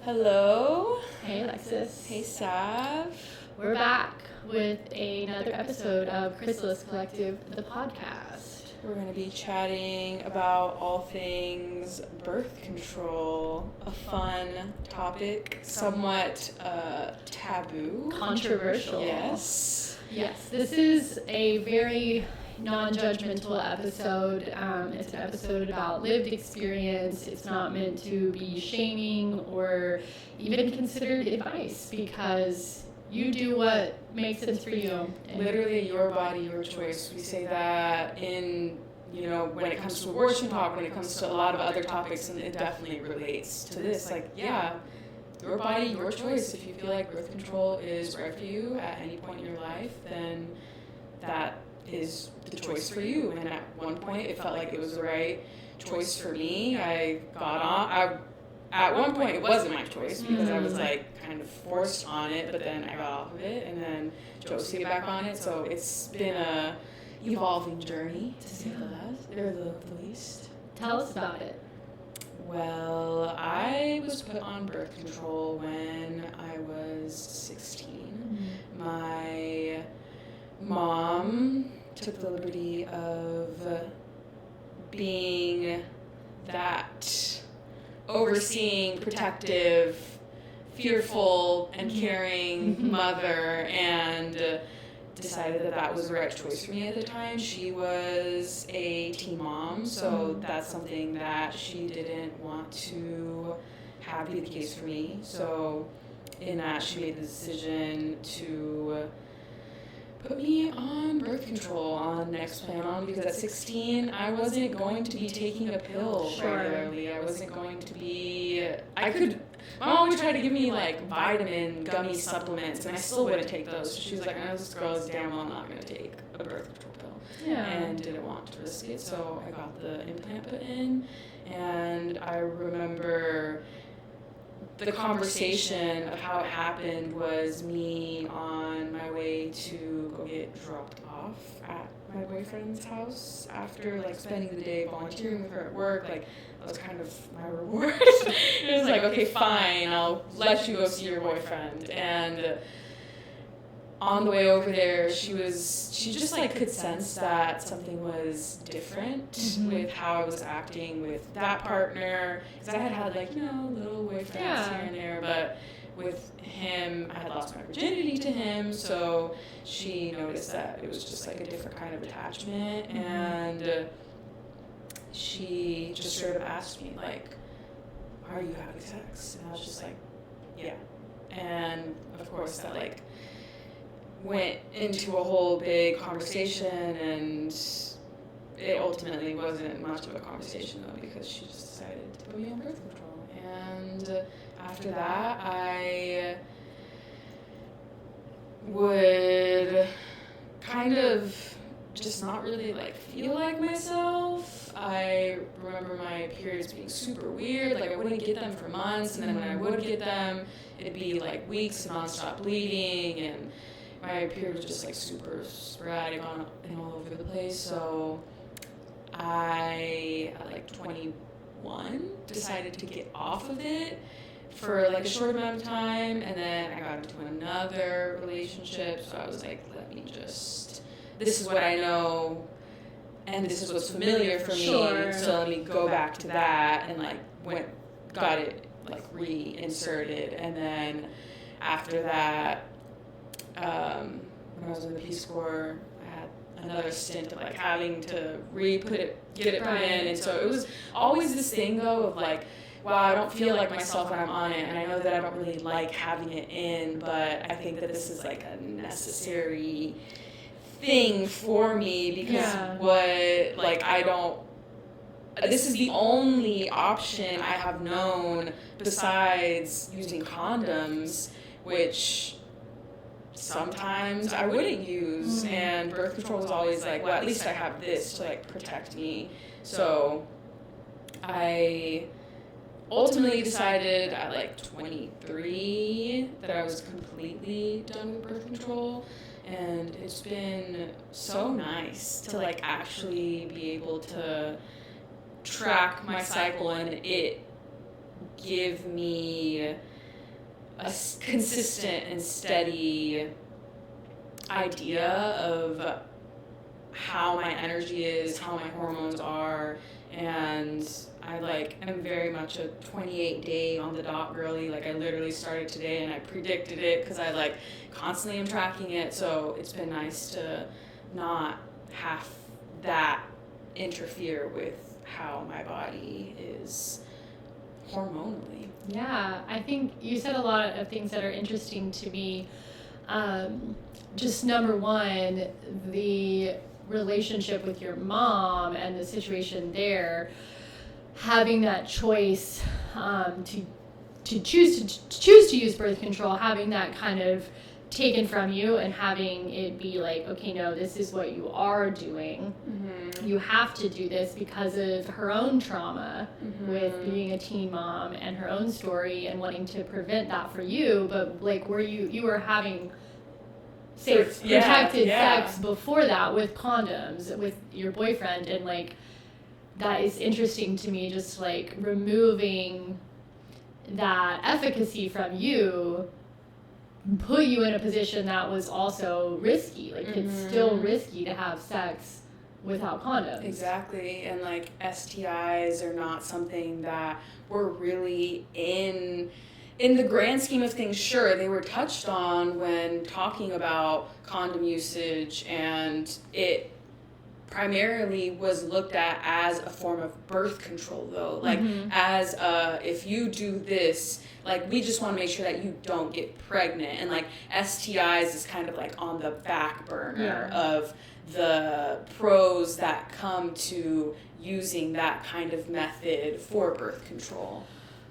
Hello. Hey, Alexis. Hey, Sav. We're back with another episode of Chrysalis Collective, the podcast. We're going to be chatting about all things birth control, a fun topic, somewhat taboo. Controversial. Yes. Yes, this is a very non-judgmental episode. It's an episode about lived experience. It's not meant to be shaming or even considered advice because you do what makes sense for you. Literally, your body, your choice. We say that in, when it comes to abortion talk, when it comes to a lot of other topics, and it definitely relates to this. Your body, your choice. If you feel like birth control is right for you at any point in your life, then that is the choice for you. And at one point, it felt like it was the right choice for me. At one point, it wasn't my choice because I was kind of forced on it, but then I got off of it and then chose to get back on it. So it's been a evolving journey, to say the least. Tell us about it. Well, I was put on birth control when I was 16. My mom took the liberty of being that overseeing, protective, fearful, and caring mother, and decided that was the right choice for me at the time. She was a teen mom, so that's something that she didn't want to have be the case for me. So in that, she made the decision to put me on birth control on Nexplanon because at 16, I wasn't going to be taking a pill regularly. I wasn't going to be... My mom would try to give me, vitamin gummy supplements, and I still wouldn't take those. So she was like, I know this girl is damn well not going to take a birth control pill. Yeah. And didn't want to risk it, so I got the implant put in. And I remember the conversation of how it happened was me on my way to go get dropped off at my boyfriend's house after spending the day volunteering with her at work. That was kind of my reward. It was like, okay, fine, I'll let you go see your boyfriend. And on the way over there, she just could sense that something was different with how I was acting with that partner. Because I had little boyfriends here and there, but with him, I had lost my virginity to him, so she noticed that it was just a different kind of attachment, and she just sort of asked me, are you having sex? And I was just like, yeah. And of course that went into a whole big conversation, and it ultimately wasn't much of a conversation though, because she just decided to put me on birth control. And after that, I would kind of just not really feel like myself. I remember my periods being super weird. I wouldn't get them for months, and then when I would get them, it'd be weeks of nonstop bleeding, and my period was just super sporadic and all over the place. So I, at 21, decided to get off of it for a short amount of time, and then I got into another relationship. So I was like, this is what I know, and this is what's familiar for me. Sure. So let me go back to that, and got it reinserted. And then after that, when I was in the Peace Corps, I had another stint of having to get it put in. And so it was always this thing though of wow, I don't feel like myself when I'm on it, and I know that I don't really like having it in, but I think that this is a necessary thing for me because this is the only option I have known besides using condoms, which sometimes I wouldn't use, and birth control was always at least I have this to protect me. So I ultimately decided at 23 that I was completely done with birth control, and it's been so nice to actually be able to track my cycle and it give me a consistent and steady idea of how my energy is, how my hormones are, and I'm very much a 28-day on the dot girly. Like, I literally started today and I predicted it because I constantly am tracking it. So it's been nice to not have that interfere with how my body is hormonally. Yeah, I think you said a lot of things that are interesting to me. Just number one, the relationship with your mom and the situation there, having that choice to choose to use birth control, having that kind of taken from you and having it be like, okay, no, this is what you are doing. Mm-hmm. You have to do this because of her own trauma mm-hmm. with being a teen mom and her own story and wanting to prevent that for you. But like, where you were having safe, protected sex before that with condoms with your boyfriend, and like, that is interesting to me, just like removing that efficacy from you put you in a position that was also risky. Like, mm-hmm. it's still risky to have sex without condoms. Exactly. And like, STIs are not something that were really in the grand scheme of things. Sure, they were touched on when talking about condom usage, and it primarily was looked at as a form of birth control, though. Like, mm-hmm. as if you do this, like, we just want to make sure that you don't get pregnant. And like, STIs is kind of like on the back burner of the pros that come to using that kind of method for birth control.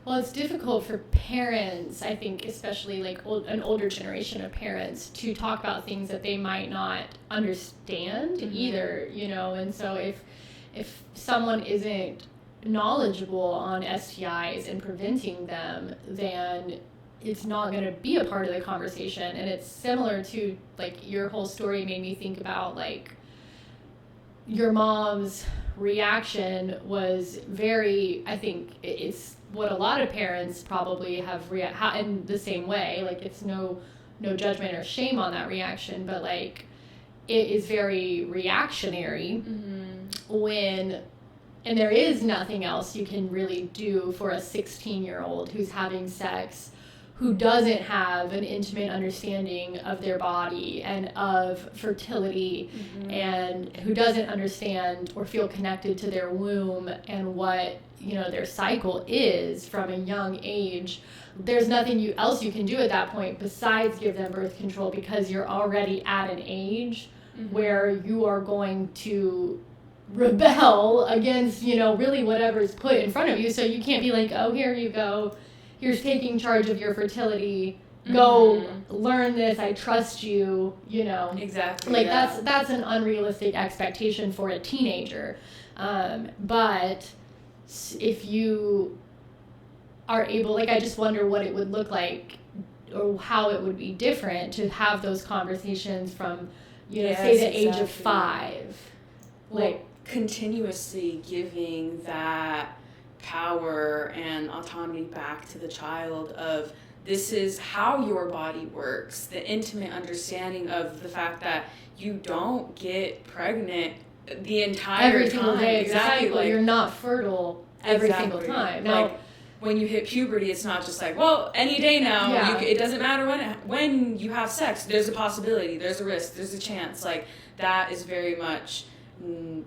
Well, it's difficult for parents, I think, especially like an older generation of parents, to talk about things that they might not understand mm-hmm. either, you know. And so if someone isn't knowledgeable on STIs and preventing them, then it's not going to be a part of the conversation. And it's similar to, like, your whole story made me think about, like, your mom's reaction was very, I think it's what a lot of parents probably have in the same way. Like, it's no judgment or shame on that reaction, but like, it is very reactionary mm-hmm. And there is nothing else you can really do for a 16-year-old who's having sex, who doesn't have an intimate understanding of their body and of fertility, mm-hmm. and who doesn't understand or feel connected to their womb and what, you know, their cycle is from a young age. There's nothing else you can do at that point besides give them birth control, because you're already at an age mm-hmm. where you are going to rebel against, you know, really whatever's put in front of you. So you can't be like, oh, here you go. Here's taking charge of your fertility. Go mm-hmm. learn this. I trust you, you know. Exactly. Like, that's an unrealistic expectation for a teenager. But if you are able, like, I just wonder what it would look like or how it would be different to have those conversations from, you know, say the age of 5. Well, like, continuously giving that power and autonomy back to the child of, this is how your body works, the intimate understanding of the fact that you don't get pregnant the entire every single day. Exactly. Like, you're not fertile every single time. Now, like, when you hit puberty, it's not just like, well, any day now. Yeah. It doesn't matter when you have sex. There's a possibility. There's a risk. There's a chance. Like, that is very much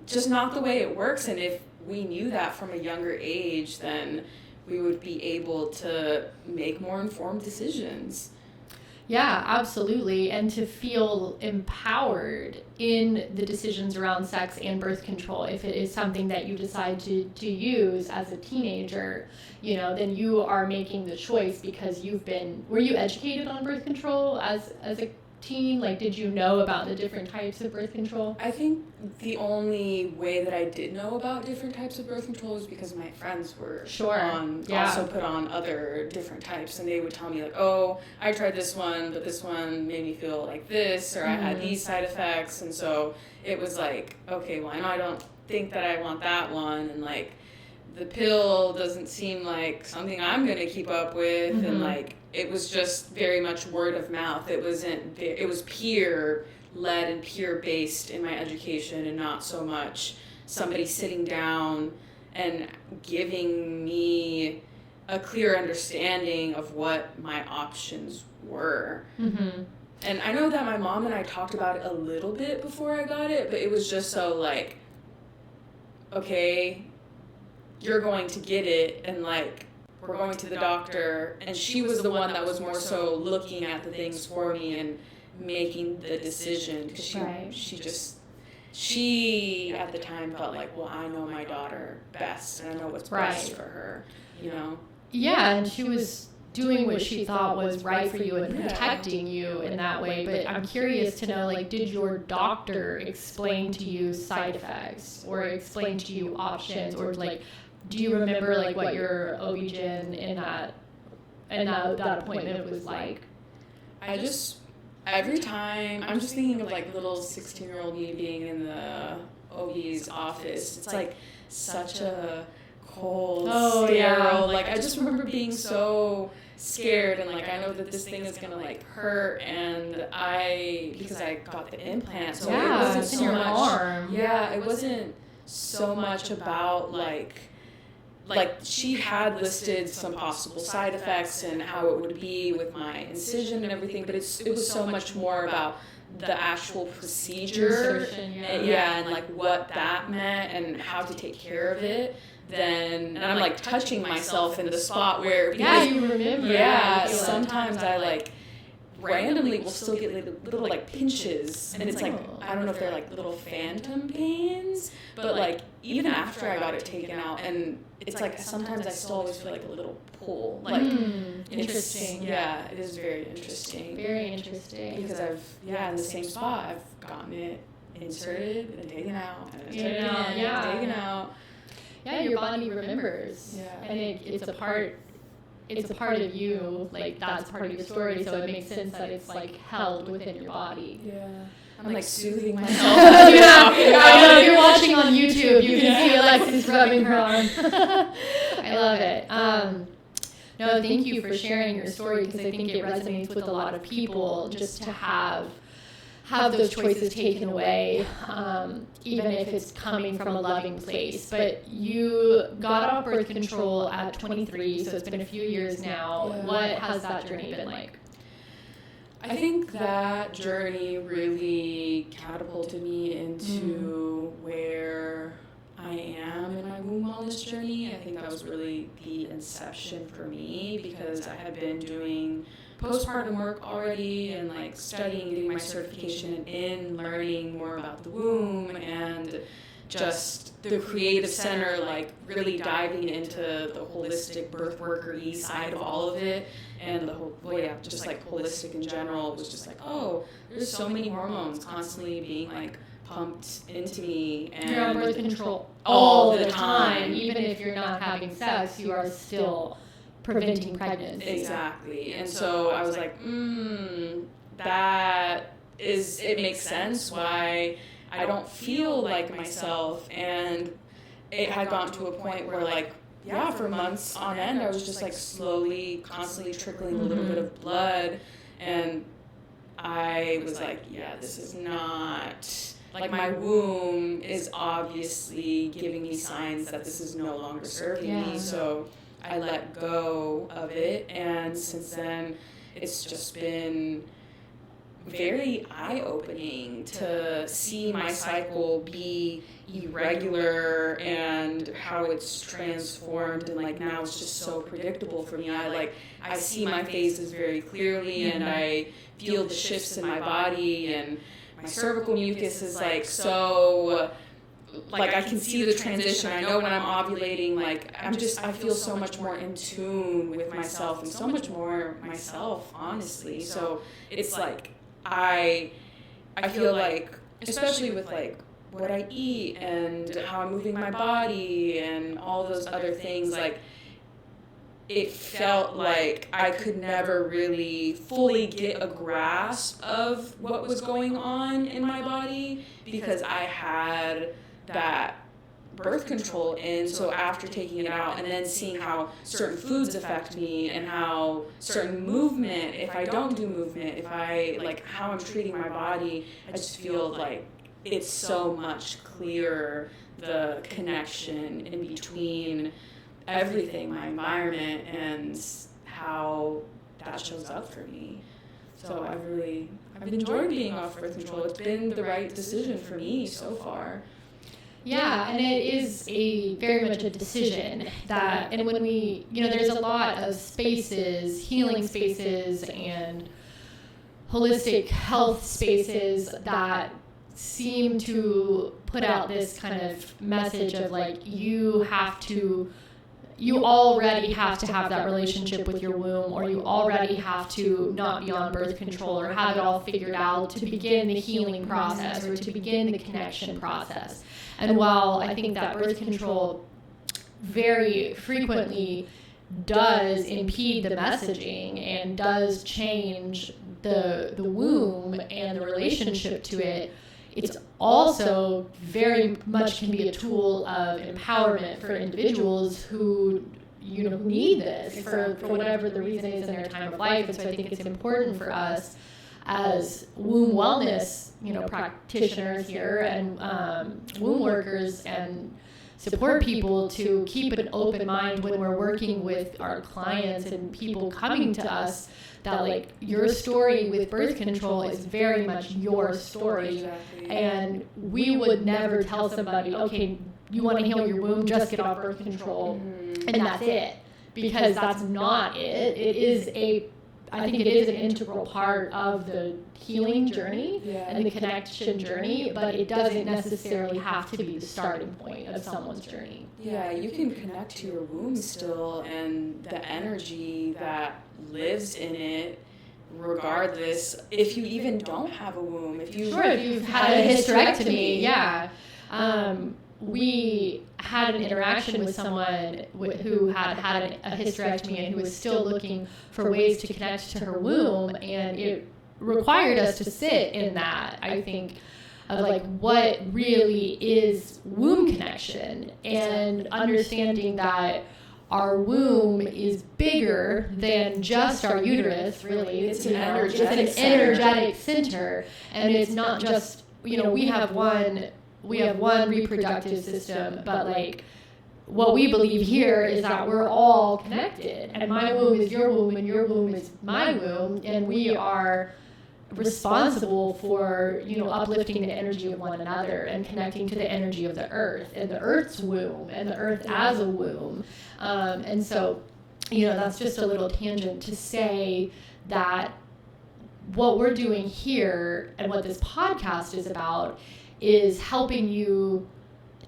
just not the way it works. And if we knew that from a younger age, then we would be able to make more informed decisions. Yeah, absolutely. And to feel empowered in the decisions around sex and birth control. If it is something that you decide to use as a teenager, you know, then you are making the choice because were you educated on birth control as a teen? Like, did you know about the different types of birth control? I think the only way that I did know about different types of birth control is because my friends were also put on other different types, and they would tell me, like, oh, I tried this one, but this one made me feel like this, or mm-hmm. I had these side effects. And so it was like, okay, well, I know I don't think that I want that one, and like, the pill doesn't seem like something I'm going to keep up with. And like, it was just very much word of mouth. It was peer led and peer based in my education, and not so much somebody sitting down and giving me a clear understanding of what my options were. And I know that my mom and I talked about it a little bit before I got it, but it was just so like, okay, you're going to get it, and like, we're going to the doctor. And she was the one that was more so looking at the things for me and making the decision, because she at the time felt like, well, I know my daughter best, and I know what's best for her, you know? Yeah, and she was doing what she thought was right for you and protecting you in that way. But I'm curious to know, like, did your doctor explain to you side effects or explain to you options, or like, do you remember like what your OB-GYN in that appointment was like? Every time, I'm just thinking of like little 16-year-old me being in the OB's office. It's like such a cold, sterile, like I just remember being so scared, and like I know that this thing is gonna like hurt, and because I got the implant, so it wasn't so much arm. It wasn't so much about like she had listed some possible side effects and how it would be with my incision and everything, but it was so much more about the actual procedure, and like what that meant and how to take care of it. And I'm like touching myself in the spot where, you remember. Sometimes I like randomly will still get little like pinches, and it's like, I don't know if they're like little phantom pains, but like even after I got it taken out, and it's like sometimes I still always feel like a little pull. Like interesting. It is very interesting. Very interesting. Because I've in the same spot I've gotten it inserted and taken out, and taken out. Yeah, your body remembers. And it's a part of you, like that's part of your story, so it makes sense that it's like held within your body. I'm like soothing myself. I know, if you're watching on YouTube, you can see Alexis rubbing her arm. I love it. No, thank you for sharing your story, because I think it resonates with a lot of people, just to have those choices taken away, even if it's coming from a loving place. But you got off birth control at 23, so it's been a few years now. What has that journey been like? I think that journey really catapulted me into where I am in my womb wellness journey. I think that was really the inception for me, because I had been doing postpartum work already and like studying, getting my certification in learning more about the womb, and just the creative center, like really diving into the holistic birth worker-y side of all of it, and the whole, just like holistic in general. It was just like, oh, there's so many hormones constantly being like pumped into me, and you're on birth control all the time. Even if you're not having sex, you are still preventing pregnancy. Exactly. And so I was like, it makes sense why I don't feel like myself. And it had gotten to a point where like, for months on end, I was just like slowly, constantly trickling a little bit of blood. And I was like, this is not, like my womb is obviously giving me signs that this is no longer serving me. So I let go of it, and since then it's just been very eye-opening to see my cycle be irregular and how it's transformed, and like now it's just so predictable for me. I see my phases very clearly, and I feel the shifts in my body, and my cervical mucus is like so, like I can see the transition. I know when I'm ovulating, like I feel so much more in tune with myself, and so much more myself, honestly. So it's like I feel like, especially with like what I eat and how I'm moving my body and all those other things, like it felt like I could never really fully get a grasp of what was going on in my body, because I had that birth control in, so after taking it out and then seeing how certain foods affect me and how certain movement, if I don't do movement, if I, like, how I'm treating my body, I just feel like it's so much clearer, the connection in between everything, my environment, and how that shows up for me. So I've enjoyed being off birth control. It's been the right decision for me so far. Yeah, and it is very much a decision that, and when we, there's a lot of spaces, healing spaces and holistic health spaces that seem to put out this kind of message of like, you already have to have that relationship with your womb, or you already have to not be on birth control or have it all figured out to begin the healing process or to begin the connection process. And while I think that birth control very frequently does impede the messaging and does change the womb and the relationship to it, it's also very much can be a tool of empowerment for individuals who need this for whatever the reason is in their time of life. And so I think it's important for us as womb wellness practitioners here and womb workers and support people to keep an open mind when we're working with our clients and people coming to us, that like your story with birth control is very much your story. Exactly. And we would never tell somebody, okay, you want to heal your womb, just get off birth control, and that's it, because that's not it. I think it is an integral part of the healing journey and the connection journey, but it doesn't necessarily have to be the starting point of someone's journey. Yeah, you can connect to your womb still and the energy that lives in it, regardless if you even don't have a womb. If you've had a hysterectomy, yeah. We had an interaction with someone who had a hysterectomy and who was still looking for ways to connect to her womb, and it required us to sit in that, I think, of like what really is womb connection, and understanding that our womb is bigger than just our uterus, really. It's an energetic center, and it's not just, we have one reproductive system, but like what we believe here is that we're all connected, and my womb is your womb and your womb is my womb, and we are responsible for uplifting the energy of one another and connecting to the energy of the earth and the earth's womb and the earth as a womb. And so that's just a little tangent to say that what we're doing here and what this podcast is about is helping you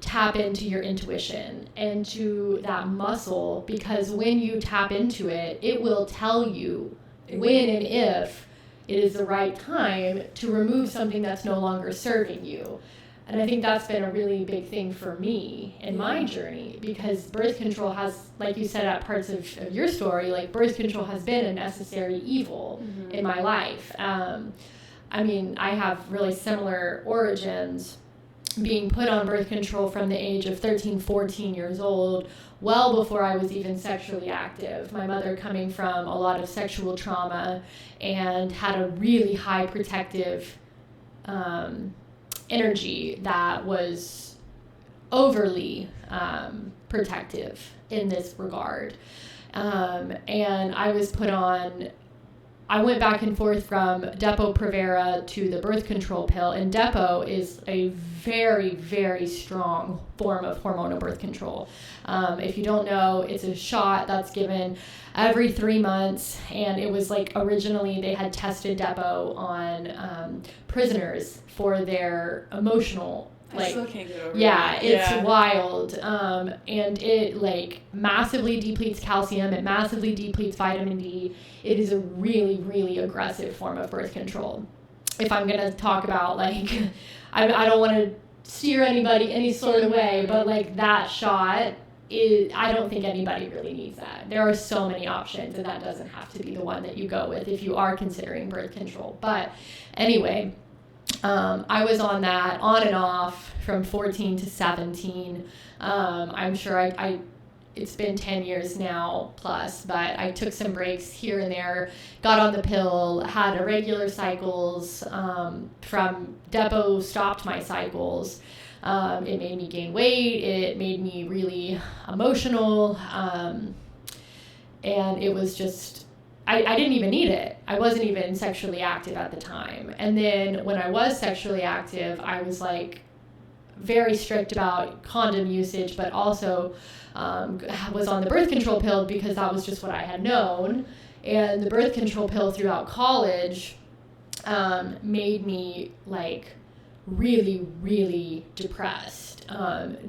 tap into your intuition and to that muscle, because when you tap into it, it will tell you when and if it is the right time to remove something that's no longer serving you. And I think that's been a really big thing for me in my journey, because birth control has, like you said at parts of your story, like birth control has been a necessary evil in my life. I have really similar origins, being put on birth control from the age of 13, 14 years old, well before I was even sexually active. My mother coming from a lot of sexual trauma and had a really high protective energy that was overly protective in this regard. And I was put on, I went back and forth from Depo-Provera to the birth control pill, and Depo is a very, very strong form of hormonal birth control. If you don't know, it's a shot that's given every 3 months, and it was like originally they had tested Depo on prisoners for their emotional, I still can't get over it's wild. And it like massively depletes calcium, it massively depletes vitamin D. It is a really, really aggressive form of birth control. If I'm going to talk about like, I don't want to steer anybody any sort of way, but like that shot is, I don't think anybody really needs that. There are so many options, and that doesn't have to be the one that you go with if you are considering birth control. But anyway, I was on that on and off from 14 to 17. I'm sure it's been 10 years now plus, but I took some breaks here and there, got on the pill, had irregular cycles, from Depo stopped my cycles. It made me gain weight, it made me really emotional, and it was just, I didn't even need it. I wasn't even sexually active at the time. And then when I was sexually active, I was like very strict about condom usage, but also was on the birth control pill because that was just what I had known. And the birth control pill throughout college made me like really, really depressed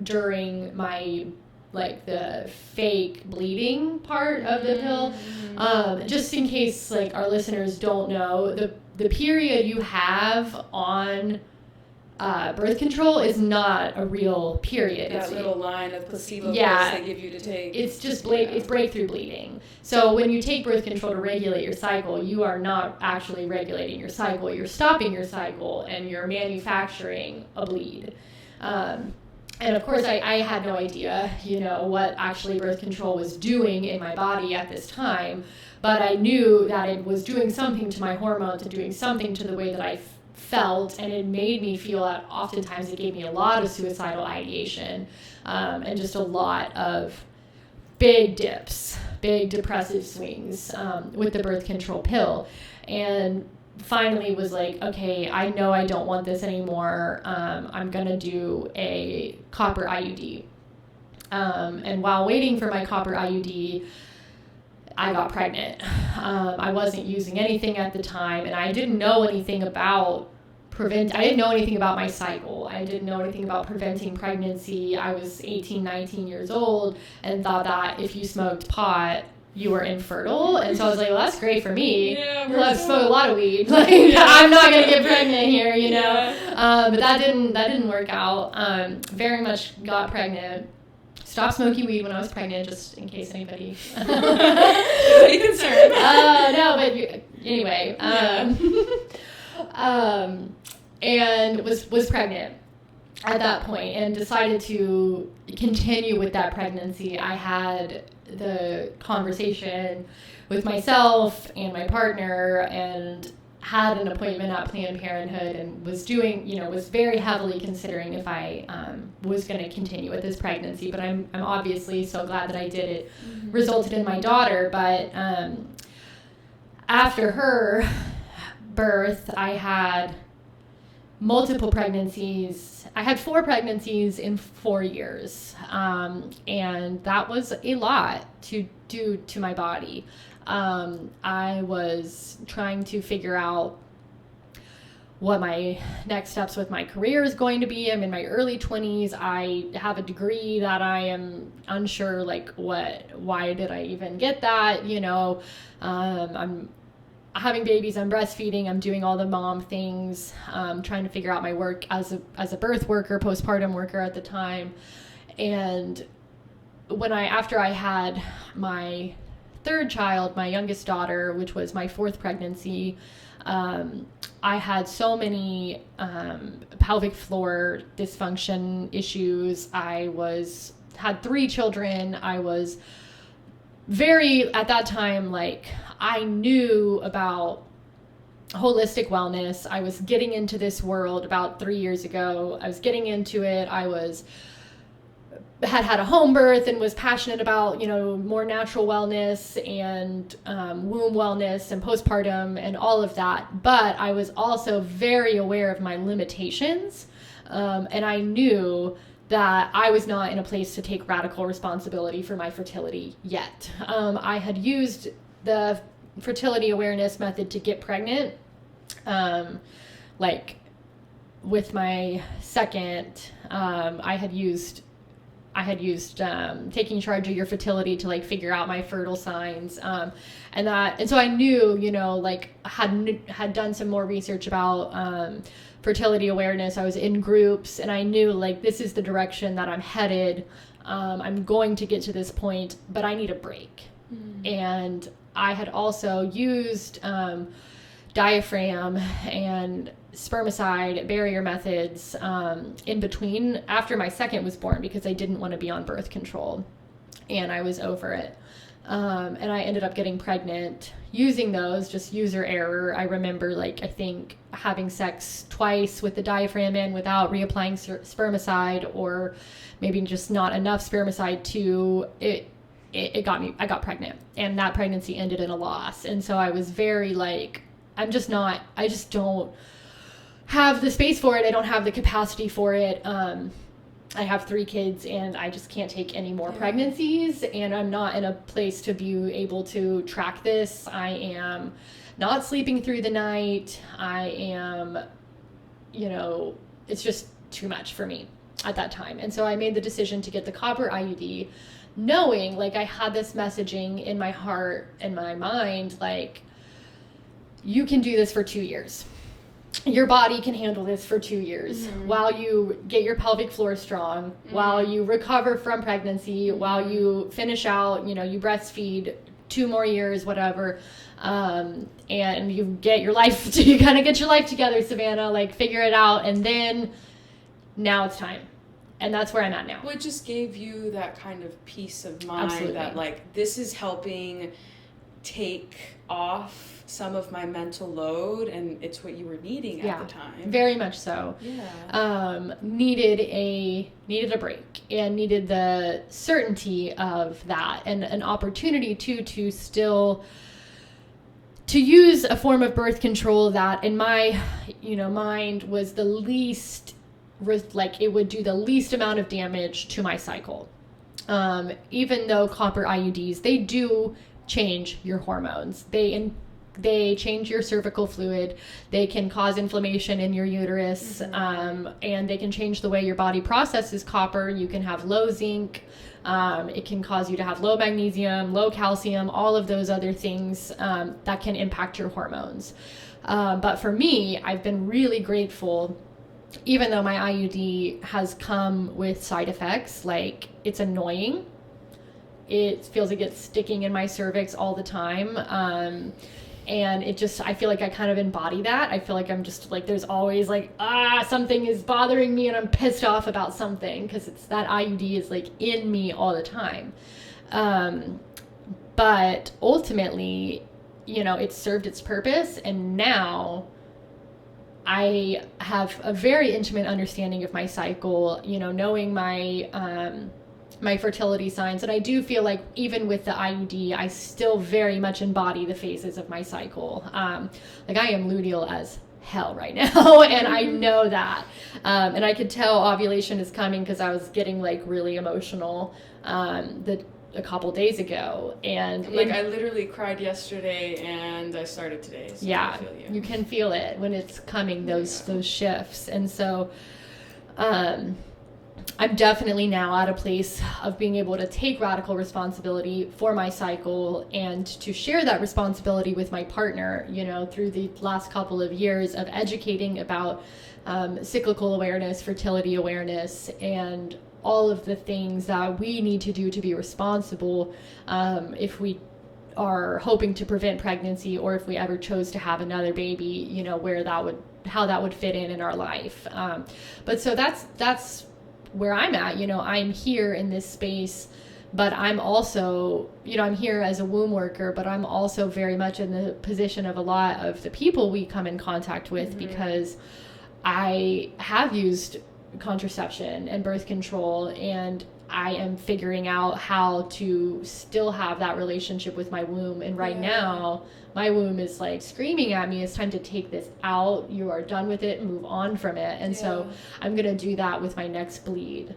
during my like the fake bleeding part of the pill. Just in case like our listeners don't know, the period you have on birth control is not a real period. That little line of placebo pills they give you to take. It's just it's breakthrough bleeding. So when you take birth control to regulate your cycle, you are not actually regulating your cycle. You're stopping your cycle and you're manufacturing a bleed. And of course, I had no idea, what actually birth control was doing in my body at this time. But I knew that it was doing something to my hormones and doing something to the way that I felt, and it made me feel that oftentimes it gave me a lot of suicidal ideation, and just a lot of big dips, big depressive swings with the birth control pill. And finally was like, okay, I know I don't want this anymore. I'm going to do a copper IUD. And while waiting for my copper IUD, I got pregnant. I wasn't using anything at the time, and I didn't know anything about I didn't know anything about my cycle. I didn't know anything about preventing pregnancy. I was 18, 19 years old and thought that if you smoked pot, you were infertile. And so I was like, well, that's great for me. Yeah, I've smoked a lot of weed. Like, I'm not going to get pregnant here, Yeah. But that didn't work out. Very much got pregnant. Stopped smoking weed when I was pregnant, just in case anybody Anybody concerned? No, but anyway. And was pregnant at that point and decided to continue with that pregnancy. I had the conversation with myself and my partner and had an appointment at Planned Parenthood and was was very heavily considering if I was going to continue with this pregnancy. But I'm obviously so glad that I did. It resulted in my daughter. But after her birth, I had multiple pregnancies. I had 4 pregnancies in 4 years. And that was a lot to do to my body. I was trying to figure out what my next steps with my career is going to be. I'm in my early 20s. I have a degree that I am unsure, why did I even get that? I'm having babies, I'm breastfeeding, I'm doing all the mom things, trying to figure out my work as a birth worker, postpartum worker at the time. And after I had my 3rd child, my youngest daughter, which was my 4th pregnancy, I had so many pelvic floor dysfunction issues. I had 3 children. I was very, at that time, I knew about holistic wellness. I was getting into this world about 3 years ago. I was getting into it. I had a home birth and was passionate about, more natural wellness and womb wellness and postpartum and all of that. But I was also very aware of my limitations. And I knew that I was not in a place to take radical responsibility for my fertility yet. I had used the fertility awareness method to get pregnant. With my second, I had used taking charge of your fertility to figure out my fertile signs, and so I knew, had done some more research about fertility awareness. I was in groups, and I knew this is the direction that I'm headed. I'm going to get to this point, but I need a break. And I had also used diaphragm and spermicide, barrier methods in between after my second was born, because I didn't want to be on birth control and I was over it. And I ended up getting pregnant using those, just user error. I remember, like, I think having sex twice with the diaphragm in without reapplying spermicide, or maybe just not enough spermicide to it got me, I got pregnant, and that pregnancy ended in a loss. And so I was very like, I just don't have the space for it. I don't have the capacity for it. I have 3 kids and I just can't take any more pregnancies, and I'm not in a place to be able to track this. I am not sleeping through the night. I am, it's just too much for me at that time. And so I made the decision to get the copper IUD, knowing, like, I had this messaging in my heart and my mind, like, you can do this for 2 years. Your body can handle this for 2 years while you get your pelvic floor strong, while you recover from pregnancy, while you finish out, you breastfeed 2 more years, whatever. And you get your life, you kind of get your life together, Savannah, like, figure it out. And then now it's time. And that's where I'm at now. Well, it just gave you that kind of peace of mind. Absolutely. That, like, this is helping take off some of my mental load, and it's what you were needing at the time. Very much so. Yeah. Needed a break, and needed the certainty of that, and an opportunity to still to use a form of birth control that in my mind was the least, like, it would do the least amount of damage to my cycle. Even though copper IUDs, they do change your hormones. They change your cervical fluid. They can cause inflammation in your uterus, and they can change the way your body processes copper. You can have low zinc. It can cause you to have low magnesium, low calcium, all of those other things that can impact your hormones. But for me, I've been really grateful, even though my IUD has come with side effects, like, it's annoying. It feels like it's sticking in my cervix all the time. And I feel like I kind of embody that. I feel like I'm just like, there's always like, something is bothering me and I'm pissed off about something, because it's that IUD is like in me all the time. But ultimately, it served its purpose, and now I have a very intimate understanding of my cycle, knowing my fertility signs. And I do feel like even with the IUD, I still very much embody the phases of my cycle. Like, I am luteal as hell right now, and I know that. And I could tell ovulation is coming, because I was getting, like, really emotional a couple days ago. And I literally cried yesterday, and I started today. So I feel you. You can feel it when it's coming, those shifts. And so I'm definitely now at a place of being able to take radical responsibility for my cycle, and to share that responsibility with my partner, through the last couple of years of educating about cyclical awareness, fertility awareness, and all of the things that we need to do to be responsible if we are hoping to prevent pregnancy, or if we ever chose to have another baby, how that would fit in our life. But so that's where I'm at. I'm here in this space, but I'm also, I'm here as a womb worker, but I'm also very much in the position of a lot of the people we come in contact with, because I have used contraception and birth control, and I am figuring out how to still have that relationship with my womb. And right now, my womb is like screaming at me, it's time to take this out. You are done with it, move on from it. And so I'm going to do that with my next bleed.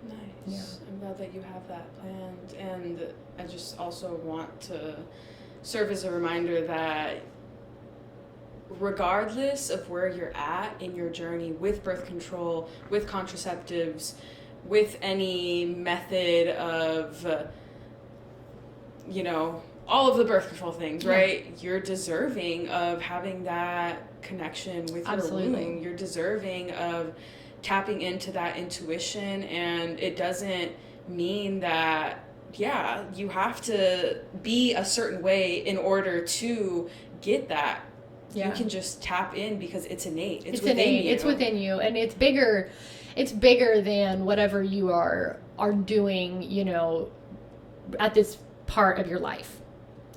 Nice. Yeah. I'm glad that you have that planned. And I just also want to serve as a reminder that regardless of where you're at in your journey with birth control, with contraceptives, with any method of, all of the birth control things, right? You're deserving of having that connection with your womb. You're deserving of tapping into that intuition, and it doesn't mean that, you have to be a certain way in order to get that you can just tap in because it's innate. It's within innate. You. It's within you, and it's bigger. It's bigger than whatever you are doing, you know, at this part of your life.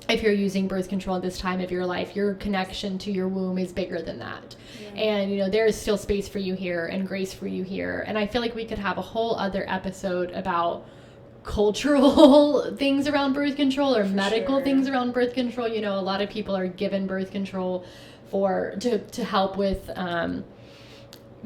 If you're using birth control at this time of your life, your connection to your womb is bigger than that. Yeah. And, you know, there is still space for you here and grace for you here. And I feel like we could have a whole other episode about cultural things around birth control or medical things around birth control. You know, a lot of people are given birth control to help with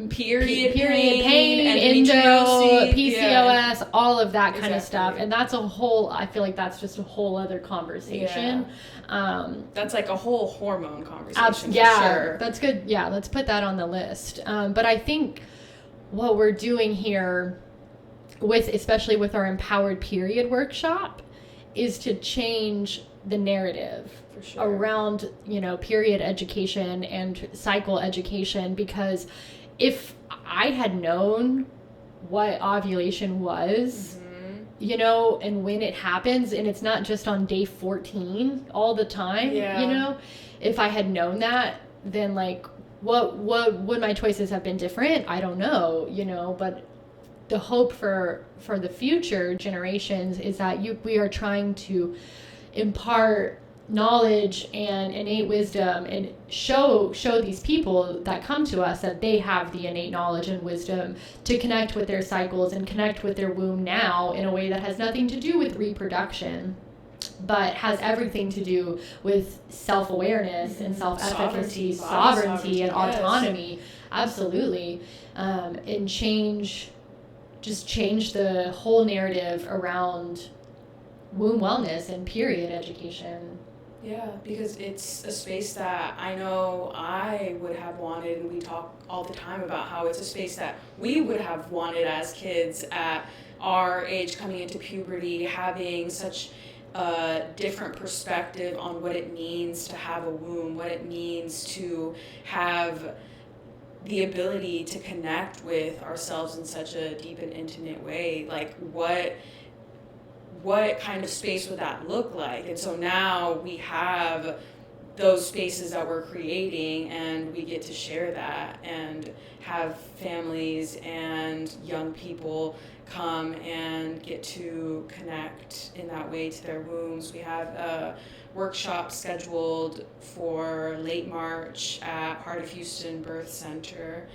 period pain, endo, PCOS, all of that kind of stuff. And that's I feel like that's just a whole other conversation. That's like a whole hormone conversation. Sure. That's good. Yeah, let's put that on the list. But I think what we're doing here especially with our Empowered Period workshop is to change the narrative around, you know, period education and cycle education, because if I had known what ovulation was, you know, and when it happens, and it's not just on day 14 all the time, you know, if I had known that, then like, what would my choices have been different? I don't know, you know, but the hope for the future generations is that we are trying to impart knowledge and innate wisdom and show these people that come to us that they have the innate knowledge and wisdom to connect with their cycles and connect with their womb now in a way that has nothing to do with reproduction, but has everything to do with self-awareness and self-efficacy, sovereignty and autonomy. Absolutely. And change the whole narrative around womb wellness and period education. Yeah, because it's a space that I know I would have wanted, and we talk all the time about how it's a space that we would have wanted as kids at our age, coming into puberty, having such a different perspective on what it means to have a womb, what it means to have the ability to connect with ourselves in such a deep and intimate way. Like, what kind of space would that look like? And so now we have those spaces that we're creating, and we get to share that and have families and young people come and get to connect in that way to their wombs. We have a workshop scheduled for late March at Heart of Houston Birth Center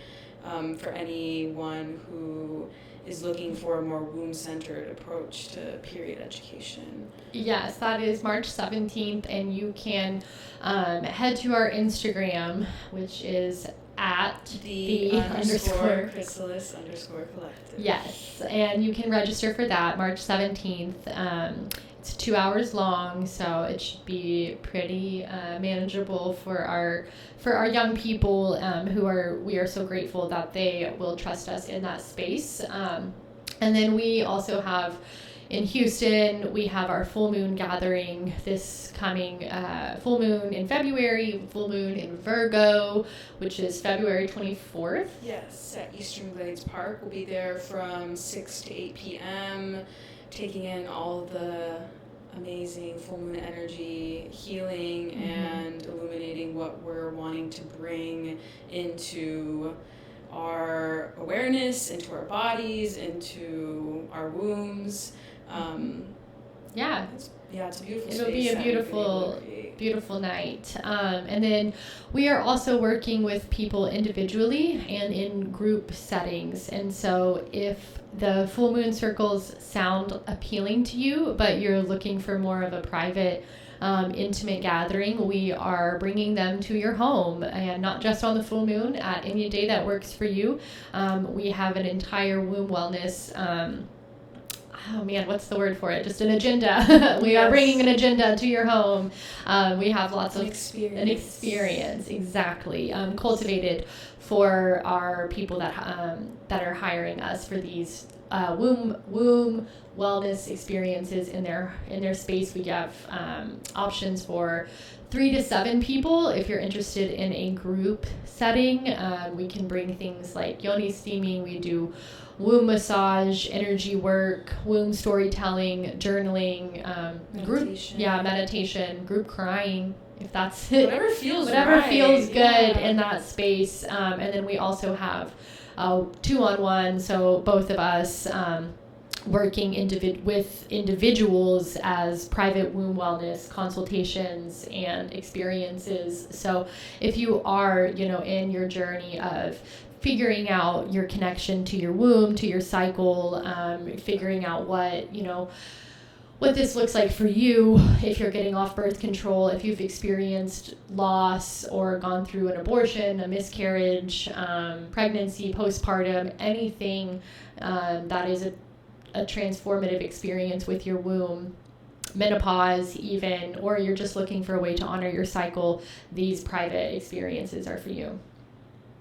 for anyone who is looking for a more womb-centered approach to period education. Yes, that is March 17th, and you can head to our Instagram, which is at the _ Chrysalis _ Collective. Yes, and you can register for that March 17th. It's 2 hours long, so it should be pretty manageable for our young people we are so grateful that they will trust us in that space. And then we also have in Houston, we have our full moon gathering this coming full moon in February, full moon in Virgo, which is February 24th. Yes, at Eastern Glades Park. We'll be there from 6 to 8 p.m., taking in all the amazing full moon energy, healing, and illuminating what we're wanting to bring into our awareness, into our bodies, into our wombs. It's a beautiful space. It'll be a beautiful night. And then we are also working with people individually and in group settings. And so if the full moon circles sound appealing to you, but you're looking for more of a private, intimate gathering, we are bringing them to your home, and not just on the full moon, at any day that works for you. We have an entire womb wellness what's the word for it? Just an agenda. We are bringing an agenda to your home. We have lots of an experience, exactly, cultivated for our people that are hiring us for these womb wellness experiences in their space. We have options for 3 to 7 people. If you're interested in a group setting, we can bring things like yoni steaming. We do womb massage, energy work, womb storytelling, journaling, meditation, group crying, if that's it. Whatever feels good in that space. And then we also have 2-on-1, so both of us working with individuals as private womb wellness consultations and experiences. So if you are, in your journey of figuring out your connection to your womb, to your cycle, figuring out what this looks like for you, if you're getting off birth control, if you've experienced loss or gone through an abortion, a miscarriage, pregnancy, postpartum, anything that is a transformative experience with your womb, menopause even, or you're just looking for a way to honor your cycle, these private experiences are for you.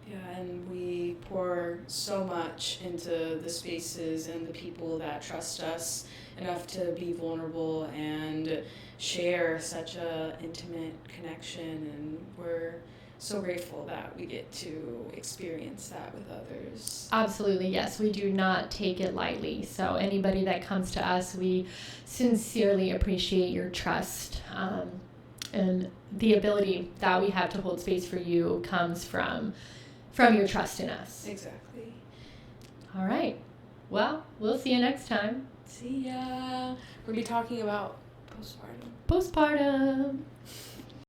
Yeah, and we pour so much into the spaces and the people that trust us enough to be vulnerable and share such a intimate connection, and we're so grateful that we get to experience that with others. Absolutely, yes. We do not take it lightly. So anybody that comes to us, we sincerely appreciate your trust. And the ability that we have to hold space for you comes from your trust in us. Exactly. All right. Well, we'll see you next time. See ya. We'll be talking about postpartum. Postpartum.